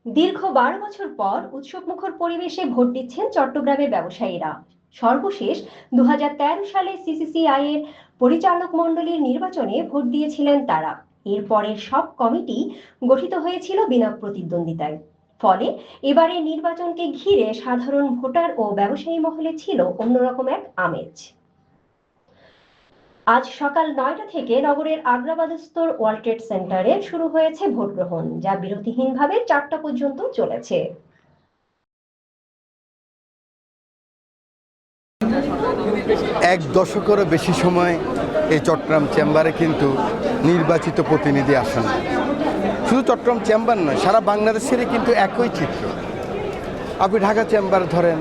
দীর্ঘ ১২ বছর পর উৎসবমুখর পরিবেশে ভোট দিচ্ছেন চট্টগ্রামের ব্যবসায়ীরা। সর্বশেষ ২০১৩ সালে সিসিসিআই এর পরিচালক মণ্ডলীর নির্বাচনে ভোট দিয়েছিলেন তারা। এরপরের সব কমিটি গঠিত হয়েছিল বিনা প্রতিদ্বন্দ্বিতায়। ফলে এবারের নির্বাচনকে ঘিরে সাধারণ ভোটার ও ব্যবসায়ী মহলে ছিল অন্যরকম এক আমেজ। আজ সকাল ৯টা থেকে নগরের আগ্রাবাদস্থ ওয়ার্ল্ড ট্রেড সেন্টারে শুরু হয়েছে ভোট গ্রহণ, যা বিরতিহীনভাবে ৪টা পর্যন্ত চলেছে। এক দশকেরও বেশি সময় এই চট্টগ্রাম চেম্বারে কিন্তু নির্বাচিত প্রতিনিধি আসেন। শুধু চট্টগ্রাম চেম্বার নয়, সারা বাংলাদেশেরই কিন্তু একই চিত্র। আপনি ঢাকা চেম্বার ধরেন,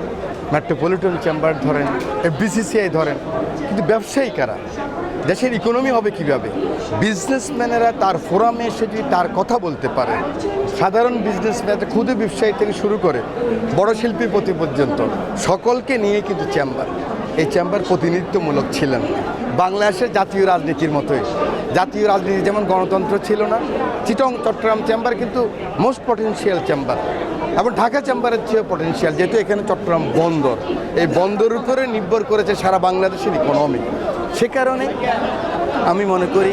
মেট্রোপলিটন চেম্বার ধরেন, বিসিসিআই ধরেন, কিন্তু ব্যবসায়ী কারা? দেশের ইকোনমি হবে কীভাবে? বিজনেসম্যানেরা তার ফোরামে এসে যদি তার কথা বলতে পারে, সাধারণ বিজনেসম্যান, ক্ষুদ্র ব্যবসায়ী থেকে শুরু করে বড় শিল্পীপতি পর্যন্ত সকলকে নিয়ে কিন্তু চেম্বার, এই চেম্বার প্রতিনিধিত্বমূলক ছিলেন বাংলাদেশের জাতীয় রাজনীতির মতোই। জাতীয় রাজনীতি যেমন গণতন্ত্র ছিল না, চট্টগ্রাম চেম্বার কিন্তু মোস্ট পটেনশিয়াল চেম্বার, এবং ঢাকা চেম্বারের চেয়েও পটেনশিয়াল, যেহেতু এখানে চট্টগ্রাম বন্দর, এই বন্দরের উপরে নির্ভর করেছে সারা বাংলাদেশের ইকোনমি। সে কারণে আমি মনে করি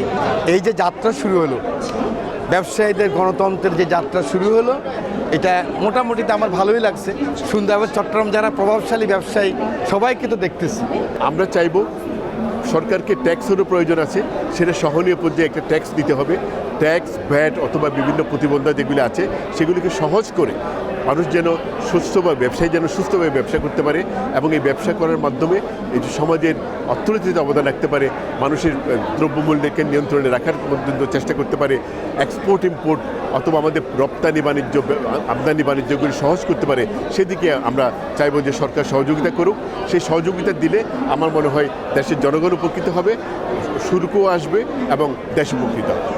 এই যে যাত্রা শুরু হলো, ব্যবসায়ীদের গণতন্ত্রের যে যাত্রা শুরু হলো, এটা মোটামুটিতে আমার ভালোই লাগছে। সুন্দরবন চট্টগ্রাম যারা প্রভাবশালী ব্যবসায়ী সবাইকে তো দেখতেছি। আমরা চাইব সরকারকে ট্যাক্সেরও প্রয়োজন আছে, সেটা সহনীয় পর্যায়ে একটা ট্যাক্স দিতে হবে। ট্যাক্স, ভ্যাট অথবা বিভিন্ন প্রতিবন্ধক যেগুলো আছে সেগুলিকে সহজ করে মানুষ যেন সুস্থভাবে, ব্যবসায়ী যেন সুস্থভাবে ব্যবসা করতে পারে, এবং এই ব্যবসা করার মাধ্যমে এই যে সমাজের অর্থনীতিতে অবদান রাখতে পারে, মানুষের দ্রব্যমূল্যকে নিয়ন্ত্রণে রাখার মধ্যে চেষ্টা করতে পারে, এক্সপোর্ট ইম্পোর্ট অথবা আমাদের রপ্তানি বাণিজ্য, আমদানি বাণিজ্যগুলি সহজ করতে পারে, সেদিকে আমরা চাইব যে সরকার সহযোগিতা করুক। সেই সহযোগিতা দিলে আমার মনে হয় দেশের জনগণ উপকৃত হবে, শুল্কও আসবে এবং দেশ উপকৃত হবে।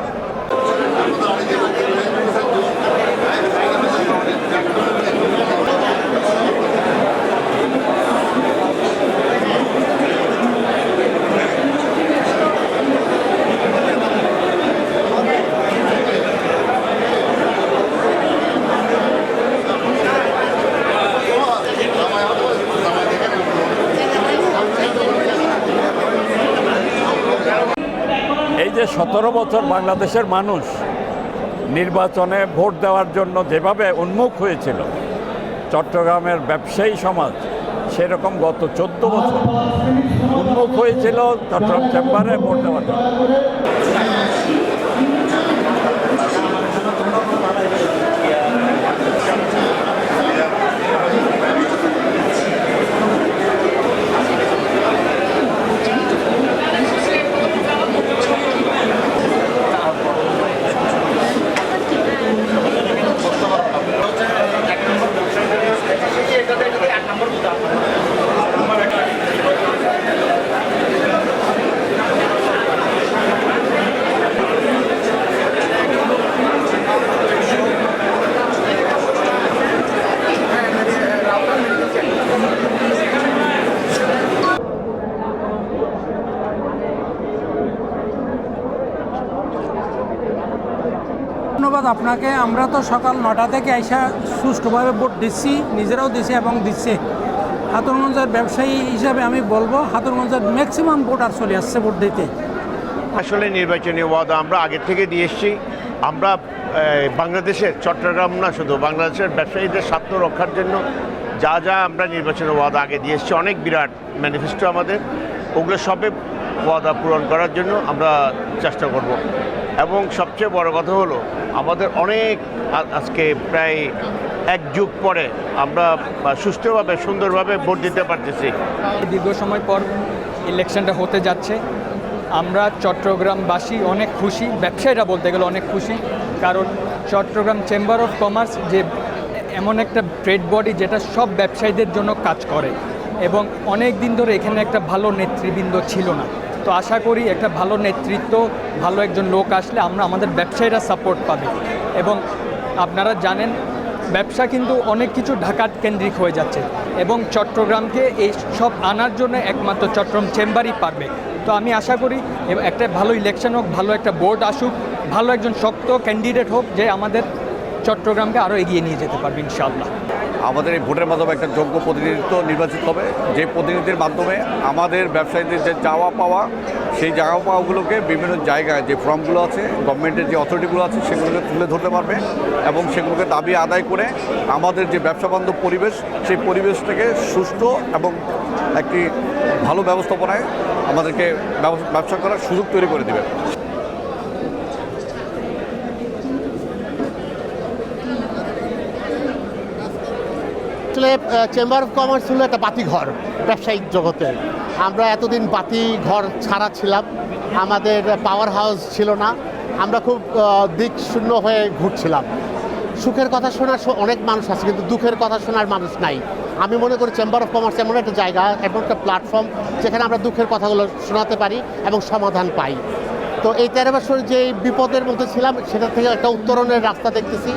এই যে 17 বছর বাংলাদেশের মানুষ নির্বাচনে ভোট দেওয়ার জন্য যেভাবে উন্মুখ হয়েছিল চট্টগ্রামের ব্যবসায়ী সমাজ, সেরকম গত 14 বছর উন্মুখ হয়েছিল চট্টগ্রাম চেম্বারে ভোট দেওয়ার জন্য। ধন্যবাদ আপনাকে। আমরা তো সকাল 9টা থেকে আইসা সুষ্ঠুভাবে ভোট দিচ্ছি, নিজেরাও দিচ্ছি এবং দিচ্ছে। হাতুরগঞ্জের ব্যবসায়ী হিসাবে আমি বলবো, হাতুরগঞ্জের ম্যাক্সিমাম ভোটার চলে আসছে ভোট দিতে। আসলে নির্বাচনী ওয়াদা আমরা আগে থেকে দিয়ে এসেছি। আমরা বাংলাদেশের, চট্টগ্রাম না শুধু, বাংলাদেশের ব্যবসায়ীদের স্বার্থ রক্ষার জন্য যা যা আমরা নির্বাচনী ওয়াদা আগে দিয়ে এসেছি, অনেক বিরাট ম্যানিফেস্টো আমাদের, ওগুলো সবে ওয়াদা পূরণ করার জন্য আমরা চেষ্টা করব। এবং সবচেয়ে বড় কথা হলো আমাদের অনেক, আজকে প্রায় এক যুগ পরে আমরা সুষ্ঠুভাবে, সুন্দরভাবে ভোট দিতে পারতেছি। দীর্ঘ সময় পর ইলেকশনটা হতে যাচ্ছে। আমরা চট্টগ্রামবাসী অনেক খুশি, ব্যবসায়ীরা বলতে গেলে অনেক খুশি, কারণ চট্টগ্রাম চেম্বার অফ কমার্স যে এমন একটা ট্রেড বডি যেটা সব ব্যবসায়ীদের জন্য কাজ করে, এবং অনেক দিন ধরে এখানে একটা ভালো নেতৃবৃন্দ ছিল না। তো আশা করি একটা ভালো নেতৃত্ব, ভালো একজন লোক আসলে আমরা, আমাদের ব্যবসায়ীরা সাপোর্ট পাবে। এবং আপনারা জানেন ব্যবসা কিন্তু অনেক কিছু ঢাকা কেন্দ্রিক হয়ে যাচ্ছে, এবং চট্টগ্রামকে এই সব আনার জন্য একমাত্র চট্টগ্রাম চেম্বারই পারবে। তো আমি আশা করি একটা ভালো ইলেকশন হোক, ভালো একটা বোর্ড আসুক, ভালো একজন শক্ত ক্যান্ডিডেট হোক, যে আমাদের চট্টগ্রামকে আরও এগিয়ে নিয়ে যেতে পারবে ইনশাআল্লাহ। আমাদের এই ভোটের মাধ্যমে একটা যোগ্য প্রতিনিধিত্ব নির্বাচিত হবে, যে প্রতিনিধির মাধ্যমে আমাদের ব্যবসায়ীদের যে চাওয়া পাওয়া, সেই চাওয়া পাওয়াগুলোকে বিভিন্ন জায়গায় যে ফর্মগুলো আছে, গভর্নমেন্টের যে অথরিটিগুলো আছে, সেগুলোকে তুলে ধরতে পারবে এবং সেগুলোকে দাবি আদায় করে আমাদের যে ব্যবসা বান্ধব পরিবেশ, সেই পরিবেশটাকে সুষ্ঠু এবং একটি ভালো ব্যবস্থাপনায় আমাদেরকে ব্যবসা করার সুযোগ তৈরি করে দেবে। আসলে চেম্বার অফ কমার্স হলো একটা বাতিঘর ব্যবসায়িক জগতের। আমরা এতদিন বাতিঘর ছাড়া ছিলাম, আমাদের পাওয়ার হাউস ছিল না, আমরা খুব দিক শূন্য হয়ে ঘুরছিলাম। সুখের কথা শোনার অনেক মানুষ আছে, কিন্তু দুঃখের কথা শোনার মানুষ নাই। আমি মনে করি চেম্বার অফ কমার্স এমন একটা জায়গা, এমন একটা প্ল্যাটফর্ম যেখানে আমরা দুঃখের কথাগুলো শোনাতে পারি এবং সমাধান পাই। তো এই 13 বছর যে বিপদের মধ্যে ছিলাম, সেটা থেকে একটা উত্তরণের রাস্তা দেখতেছি।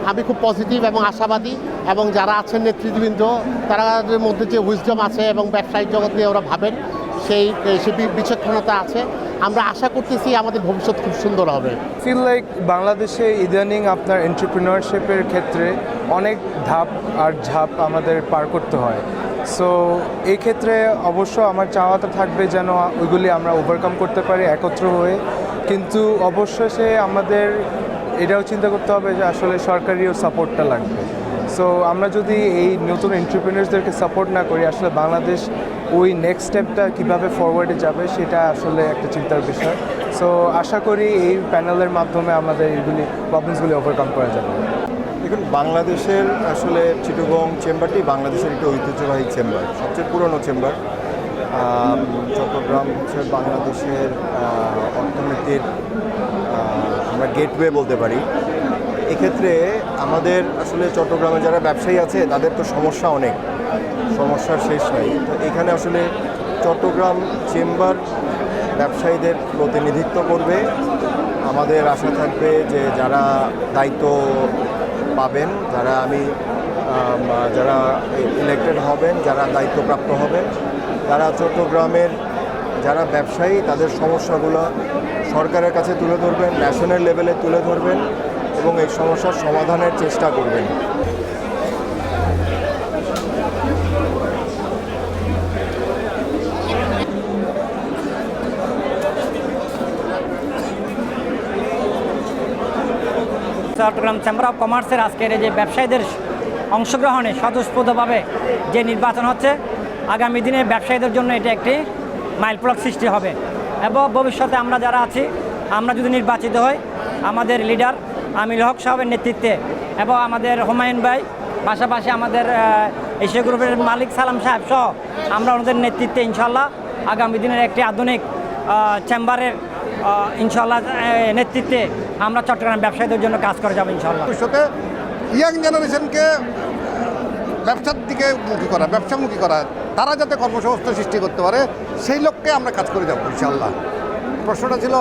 আমি খুব পজিটিভ এবং আশাবাদী, এবং যারা আছেন নেতৃবৃন্দ, তাদের মধ্যে যে উইজডম আছে এবং ব্যবসায়িক জগৎ নিয়ে ওরা ভাবেন, সেই বিচক্ষণতা আছে। আমরা আশা করতেছি আমাদের ভবিষ্যৎ খুব সুন্দর হবে। ফিল লাইক বাংলাদেশে ইদানিং আপনার এন্টারপ্রেনারশিপের ক্ষেত্রে অনেক ধাপ আর ঝাপ আমাদের পার করতে হয়। সো এই ক্ষেত্রে অবশ্য আমার চাওয়াটা থাকবে যেন ওইগুলি আমরা ওভারকাম করতে পারি একত্র হয়ে, কিন্তু অবশ্যই আমাদের এটাও চিন্তা করতে হবে যে আসলে সরকারিও সাপোর্টটা লাগবে। সো আমরা যদি এই নতুন এন্টারপ্রেনার্সদেরকে সাপোর্ট না করি, আসলে বাংলাদেশ ওই নেক্সট স্টেপটা কীভাবে ফরওয়ার্ডে যাবে সেটা আসলে একটা চিন্তার বিষয়। সো আশা করি এই প্যানেলের মাধ্যমে আমাদের এইগুলি প্রবলেমসগুলি ওভারকাম করা যাবে। দেখুন, বাংলাদেশের আসলে চিটাগং চেম্বারটি বাংলাদেশের একটি ঐতিহ্যবাহী চেম্বার, সবচেয়ে পুরনো চেম্বার। চট্টগ্রাম হচ্ছে বাংলাদেশের অর্থনীতির আমরা গেটওয়ে বলতে পারি। এক্ষেত্রে আমাদের আসলে চট্টগ্রামে যারা ব্যবসায়ী আছে, তাদের তো সমস্যা অনেক, সমস্যার শেষ নাই। তো এখানে আসলে চট্টগ্রাম চেম্বার ব্যবসায়ীদের প্রতিনিধিত্ব করবে। আমাদের আশা থাকবে যে যারা দায়িত্ব পাবেন, যারা ইলেক্টেড হবেন, যারা দায়িত্বপ্রাপ্ত হবেন, তারা চট্টগ্রামের যারা ব্যবসায়ী, তাদের সমস্যাগুলো সরকারের কাছে তুলে ধরবেন, ন্যাশনাল লেভেলে তুলে ধরবেন এবং এই সমস্যার সমাধানের চেষ্টা করবেন। চট্টগ্রাম চেম্বার অফ কমার্সের আজকের এই যে ব্যবসায়ীদের অংশগ্রহণে স্বতঃস্ফূর্তভাবে যে নির্বাচন হচ্ছে, আগামী দিনে ব্যবসায়ীদের জন্য এটা একটি মাইলফলক সৃষ্টি হবে এবং ভবিষ্যতে আমরা যারা আছি, আমরা যদি নির্বাচিত হই, আমাদের লিডার আমির হক সাহেবের নেতৃত্বে এবং আমাদের হুমায়ুন ভাই, পাশাপাশি আমাদের এশিয়া গ্রুপের মালিক সালাম সাহেব সহ আমরা ওনাদের নেতৃত্বে ইনশাল্লাহ আগামী দিনের একটি আধুনিক চেম্বারের ইনশাল্লাহ নেতৃত্বে আমরা চট্টগ্রাম ব্যবসায়ীদের জন্য কাজ করে যাবো ইনশাল্লাহ। ভবিষ্যতে ইয়াং জেনারেশনকে ব্যবসার দিকে মুখী করা, ব্যবসামুখী করা, তারা যাতে কর্মসংস্থান সৃষ্টি করতে পারে, সেই লক্ষ্যে আমরা কাজ করে যাবো ইনশাল্লাহ। প্রশ্নটা ছিল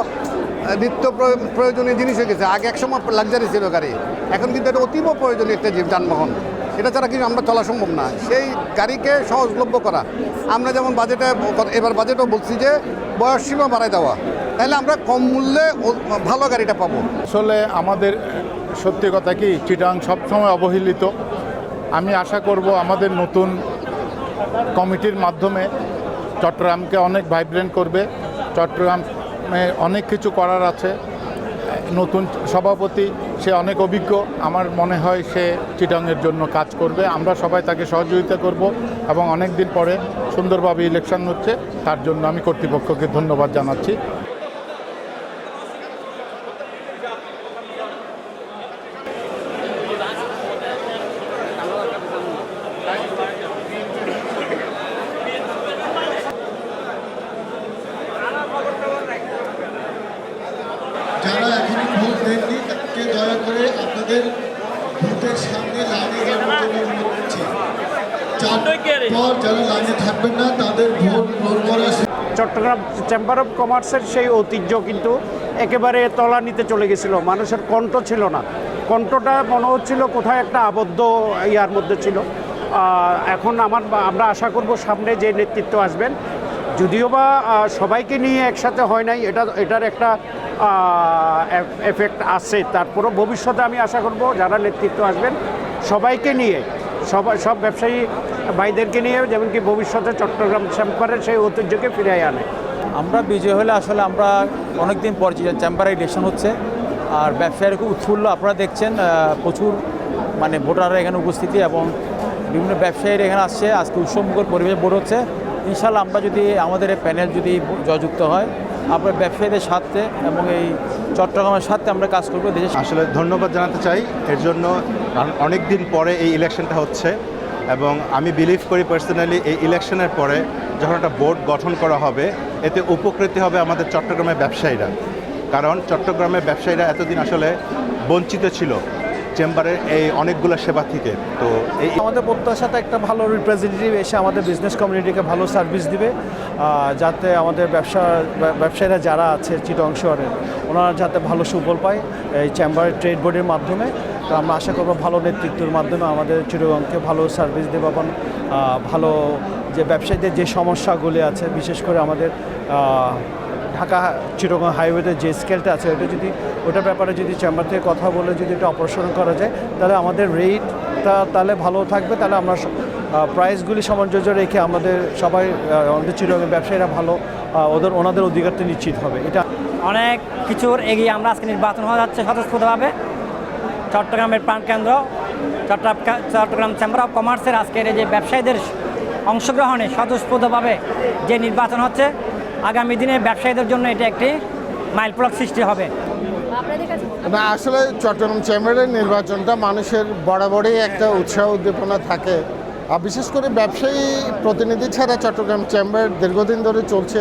নিত্য প্রয়োজনীয় জিনিস হয়ে গেছে। আগে একসময় লাক্সারি ছিল গাড়ি, এখন কিন্তু এটা অতীব প্রয়োজনীয় একটা যানবাহন। এটা ছাড়া কিন্তু আমরা চলা সম্ভব না। সেই গাড়িকে সহজলভ্য করা, আমরা যেমন এবার বাজেটও বলছি যে বয়স সীমা বাড়ায় দেওয়া, তাহলে আমরা কম মূল্যে ভালো গাড়িটা পাবো। আসলে আমাদের সত্যি কথা কি, চিটাগাং সবসময় অবহেলিত। আমি আশা করব আমাদের নতুন কমিটির মাধ্যমে চট্টগ্রামকে অনেক ভাইব্রেন্ট করবে। চট্টগ্রামে অনেক কিছু করার আছে। নতুন সভাপতি, সে অনেক অভিজ্ঞ, আমার মনে হয় সে চিটাগাংয়ের জন্য কাজ করবে। আমরা সবাই তাকে সহযোগিতা করব এবং অনেক দিন পরে সুন্দরভাবে ইলেকশন হচ্ছে, তার জন্য আমি কর্তৃপক্ষকে ধন্যবাদ জানাচ্ছি। যারা এখনো ভোট দেননি, তাকে দয়া করে আপনাদের ভোটের সামনে লাইনে যাওয়ার জন্য অনুরোধ করছি। পর যারা লাইনে থাকবেন না, তাদের ভোট গ্রহণ করা। চট্টগ্রাম চেম্বার অফ কমার্সের সেই ঐতিহ্য কিন্তু একেবারে তলানিতে চলে গেছিল, মানুষের কণ্ঠ ছিল না। কণ্ঠটা মনে হচ্ছিল কোথায় একটা আবদ্ধ ইয়ার মধ্যে ছিল। এখন আমরা আশা করব সামনে যে নেতৃত্ব আসবেন, যদিও বা সবাইকে নিয়ে একসাথে হয় নাই, এটার একটা এফেক্ট আছে। তারপরও ভবিষ্যতে আমি আশা করব যারা নেতৃত্ব আসবেন সবাইকে নিয়ে, সব ব্যবসায়ী ভাইদেরকে নিয়ে যেমন কি ভবিষ্যতে চট্টগ্রাম চেম্বারের সেই ঐতিহ্যকে ফিরিয়ে আনে। আমরা বিজয় হলে আসলে আমরা অনেক দিন পর চেম্বারে ইলেকশন হচ্ছে, আর ব্যবসায়ীরা খুব উৎফুল্ল। আপনারা দেখছেন প্রচুর মানে ভোটাররা এখানে উপস্থিতি এবং বিভিন্ন ব্যবসায়ীরা এখানে আসছে। আজকে উৎসবমুখর পরিবেশে ভোট হচ্ছে। ইনশাল্লাহ আমরা যদি আমাদের এই প্যানেল যদি জয়যুক্ত হয়, আমরা ব্যবসায়ীদের সাথে এবং এই চট্টগ্রামের সাথে আমরা কাজ করবো। দেশে আসলে ধন্যবাদ জানাতে চাই এর জন্য, কারণ অনেক দিন পরে এই ইলেকশনটা হচ্ছে এবং আমি বিলিভ করি পার্সোনালি এই ইলেকশনের পরে যখন একটা বোর্ড গঠন করা হবে এতে উপকৃত হবে আমাদের চট্টগ্রামের ব্যবসায়ীরা, কারণ চট্টগ্রামের ব্যবসায়ীরা এতদিন আসলে বঞ্চিত ছিল চেম্বারের এই অনেকগুলো সেবা থেকে। তো এই আমাদের প্রত্যাশাতে একটা ভালো রিপ্রেজেন্টেটিভ এসে আমাদের বিজনেস কমিউনিটিকে ভালো সার্ভিস দিবে, যাতে আমাদের ব্যবসায়ীরা যারা আছে চিটং শহরে ওনারা যাতে ভালো সুফল পায় এই চেম্বারের ট্রেড বোর্ডের মাধ্যমে। তো আমরা আশা করবো ভালো নেতৃত্বের মাধ্যমে আমাদের চিটগংকে ভালো সার্ভিস দেবো এবং ভালো যে ব্যবসায়ীদের যে সমস্যাগুলি আছে, বিশেষ করে আমাদের ঢাকা চিটগং হাইওয়েতে যে স্কেলটা আছে ওটার ব্যাপারে যদি চেম্বার থেকে কথা বলে যদি এটা অপারেশন করা যায় তাহলে আমাদের রেটটা তাহলে ভালো থাকবে। তাহলে আমরা প্রাইসগুলি সামঞ্জস্য রেখে আমাদের সবাই আমাদের চিটগংয়ের ব্যবসায়ীরা ভালো ওনাদের অধিকারটা নিশ্চিত হবে। এটা অনেক কিছুর এগিয়ে আমরা আজকে নির্বাচন হয়ে যাচ্ছে স্বতঃস্ফূর্তভাবে। চট্টগ্রামের প্রাণকেন্দ্র চট্টগ্রাম চেম্বার অফ কমার্সের আজকের এই যে ব্যবসায়ীদের অংশগ্রহণে স্বতঃস্ফূর্তভাবে যে নির্বাচন হচ্ছে, আগামী দিনে ব্যবসায়ীদের জন্য এটা একটি মাইলফলক সৃষ্টি হবে। না, আসলে চট্টগ্রাম চেম্বারের নির্বাচনটা মানুষের বরাবরই একটা উৎসাহ উদ্দীপনা থাকে, আর বিশেষ করে ব্যবসায়ী প্রতিনিধি ছাড়া চট্টগ্রাম চেম্বার দীর্ঘদিন ধরে চলছে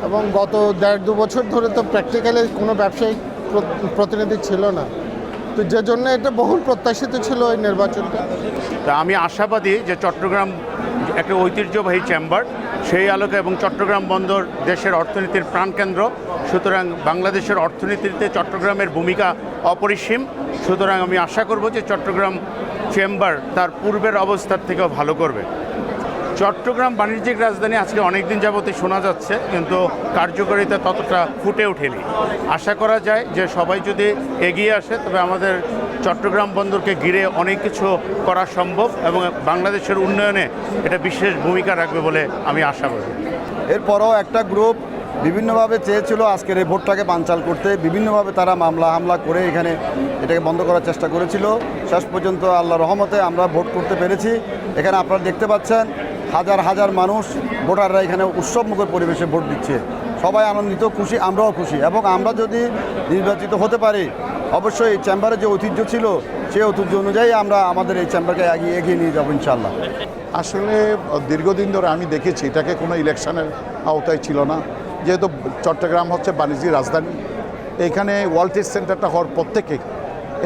এবং গত 1.5-2 বছর ধরে তো প্র্যাকটিক্যালি কোনো ব্যবসায়িক প্রতিনিধি ছিল না। তো যে জন্য এটা বহুল প্রত্যাশিত ছিল এই নির্বাচনটা। তা আমি আশাবাদী যে চট্টগ্রাম একটা ঐতিহ্যবাহী চেম্বার, সেই আলোকে এবং চট্টগ্রাম বন্দর দেশের অর্থনীতির প্রাণকেন্দ্র, সুতরাং বাংলাদেশের অর্থনীতিতে চট্টগ্রামের ভূমিকা অপরিসীম। সুতরাং আমি আশা করব যে চট্টগ্রাম চেম্বার তার পূর্বের অবস্থার থেকেও ভালো করবে। চট্টগ্রাম বাণিজ্যিক রাজধানী আজকে অনেক দিন যাবতই শোনা যাচ্ছে, কিন্তু কার্যকারিতা ততটা ফুটে ওঠেনি। আশা করা যায় যে সবাই যদি এগিয়ে আসে তবে আমাদের চট্টগ্রাম বন্দরকে ঘিরে অনেক কিছু করা সম্ভব এবং বাংলাদেশের উন্নয়নে এটা বিশেষ ভূমিকা রাখবে বলে আমি আশা করি। এরপরও একটা গ্রুপ বিভিন্নভাবে চেয়েছিল আজকের এই ভোটটাকে বানচাল করতে, বিভিন্নভাবে তারা হামলা করে এখানে এটাকে বন্ধ করার চেষ্টা করেছিল। শেষ পর্যন্ত আল্লাহর রহমতে আমরা ভোট করতে পেরেছি। এখানে আপনারা দেখতে পাচ্ছেন হাজার হাজার মানুষ, ভোটাররা এখানে উৎসবমুখর পরিবেশে ভোট দিচ্ছে। সবাই আনন্দিত, খুশি, আমরাও খুশি। এবং আমরা যদি নির্বাচিত হতে পারি অবশ্যই চেম্বারের যে ঐতিহ্য ছিল সেই ঐতিহ্য অনুযায়ী আমরা আমাদের এই চেম্বারকে এগিয়ে নিয়ে যাবো ইনশাআল্লাহ। আসলে দীর্ঘদিন ধরে আমি দেখেছি এটাকে কোনো ইলেকশনের আওতায় ছিল না, যেহেতু চট্টগ্রাম হচ্ছে বাণিজ্যিক রাজধানী। এইখানে ওয়ার্ল্ড ট্রেড সেন্টারটা হওয়ার পর থেকে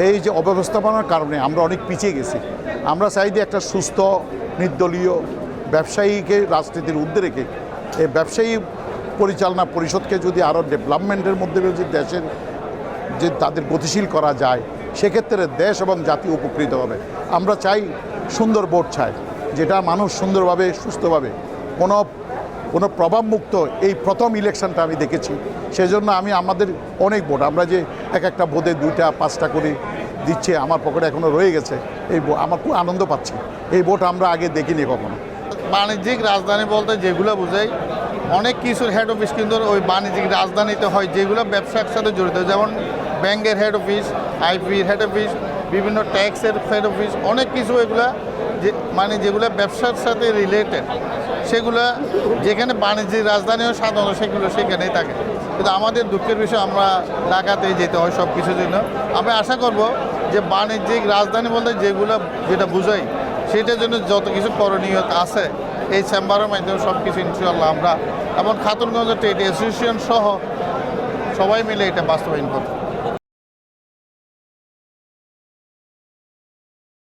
এই যে অব্যবস্থাপনার কারণে আমরা অনেক পিছিয়ে গেছি। আমরা চাই যে একটা সুস্থ নির্দলীয় ব্যবসায়ীকে রাজনীতির ঊর্ধ্বে রেখে এই ব্যবসায়ী পরিচালনা পরিষদকে যদি আরও ডেভেলপমেন্টের মধ্যে যদি দেশের যে তাদের গতিশীল করা যায়, সেক্ষেত্রে দেশ এবং জাতি উপকৃত হবে। আমরা চাই সুন্দর বোর্ড চাই, যেটা মানুষ সুন্দরভাবে সুস্থভাবে কোনো প্রভাবমুক্ত এই প্রথম ইলেকশনটা আমি দেখেছি। সেজন্য আমি আমাদের অনেক ভোট, আমরা যে একটা ভোটে 2-5টা করে দিচ্ছে, আমার পকেটে এখনও রয়ে গেছে। আমার খুব আনন্দ পাচ্ছি। এই ভোট আমরা আগে দেখিনি কখনো। বাণিজ্যিক রাজধানী বলতে যেগুলো বোঝায় অনেক কিছুর হেড অফিস কিন্তু ওই বাণিজ্যিক রাজধানীতে হয়, যেগুলো ব্যবসার সাথে জড়িত, যেমন ব্যাংকের হেড অফিস, আইপির হেড অফিস, বিভিন্ন ট্যাক্সের হেড অফিস, অনেক কিছু এগুলা যে যেগুলো ব্যবসার সাথে রিলেটেড, সেগুলো যেখানে বাণিজ্যিক রাজধানীও সাধারণত সেগুলো সেখানেই থাকে। কিন্তু আমাদের দুঃখের বিষয় আমরা ঢাকাতেই যেতে হয় সব কিছুর জন্য। আমি আশা করব যে বাণিজ্যিক রাজধানী বলতে যেটা বোঝাই সেটার জন্য যত কিছু করণীয় আছে এই চেম্বারের মাধ্যমে সব কিছু ইনশাআল্লাহ আমরা এবং খাতুনগঞ্জ ট্রেড অ্যাসোসিয়েশন সহ সবাই মিলে এটা বাস্তবায়ন করব।